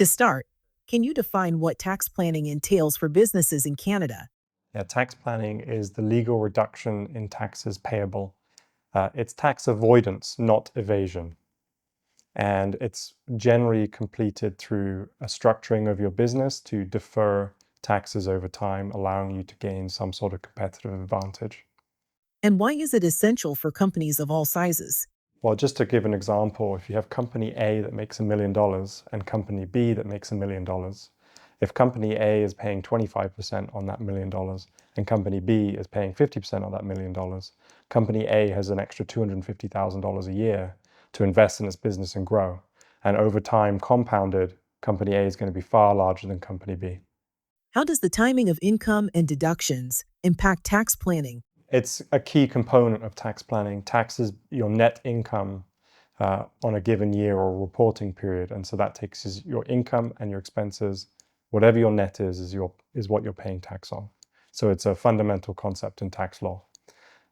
To start, can you define what tax planning entails for businesses in Canada? Yeah, tax planning is the legal reduction in taxes payable. It's tax avoidance, not evasion. And it's generally completed through a structuring of your business to defer taxes over time, allowing you to gain some sort of competitive advantage. And why is it essential for companies of all sizes? Well, just to give an example, if you have company A that makes $1 million and company B that makes $1 million, if company A is paying 25% on that $1 million and company B is paying 50% on that $1 million, company A has an extra $250,000 a year to invest in its business and grow. And over time, compounded, company A is going to be far larger than company B. How does the timing of income and deductions impact tax planning? It's a key component of tax planning. Tax is your net income on a given year or reporting period. And so that takes your income and your expenses. Whatever your net is what you're paying tax on. So it's a fundamental concept in tax law.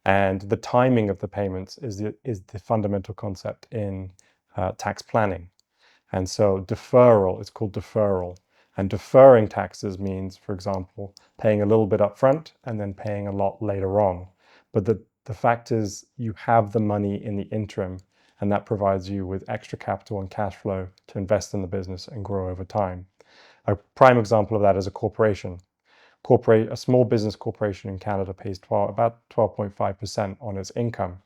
And the timing of the payments is the fundamental concept in tax planning. And so deferral is called deferral. And deferring taxes means, for example, paying a little bit up front and then paying a lot later on. But the fact is you have the money in the interim, and that provides you with extra capital and cash flow to invest in the business and grow over time. A prime example of that is a corporation. A small business corporation in Canada pays about 12.5% on its income.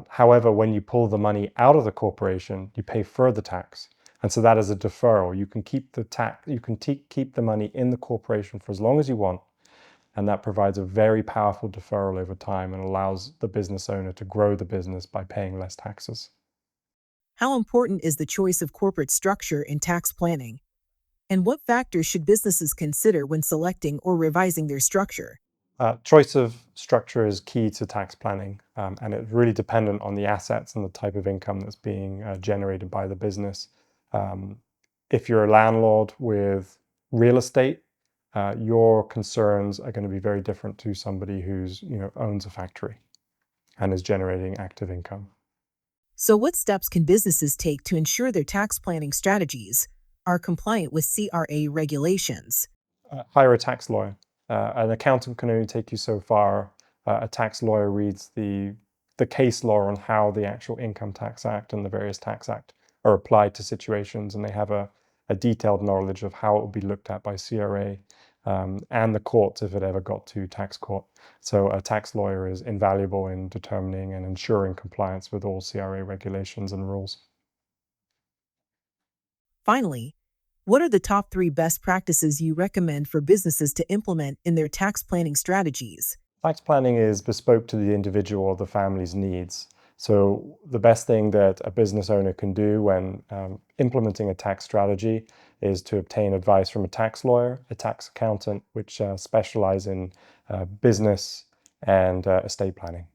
However, when you pull the money out of the corporation, you pay further tax. And so that is a deferral. You can keep keep the money in the corporation for as long as you want. And that provides a very powerful deferral over time and allows the business owner to grow the business by paying less taxes. How important is the choice of corporate structure in tax planning? And what factors should businesses consider when selecting or revising their structure? Choice of structure is key to tax planning, and it's really dependent on the assets and the type of income that's being generated by the business. If you're a landlord with real estate, your concerns are going to be very different to somebody who's, owns a factory and is generating active income. So, what steps can businesses take to ensure their tax planning strategies are compliant with CRA regulations? Hire a tax lawyer. An accountant can only take you so far. A tax lawyer reads the case law on how the actual Income Tax Act and the various tax act are applied to situations, and they have a detailed knowledge of how it will be looked at by CRA and the courts if it ever got to tax court. So a tax lawyer is invaluable in determining and ensuring compliance with all CRA regulations and rules. Finally, what are the top 3 best practices you recommend for businesses to implement in their tax planning strategies? Tax planning is bespoke to the individual or the family's needs. So the best thing that a business owner can do when implementing a tax strategy is to obtain advice from a tax lawyer, a tax accountant, which specialize in business and estate planning.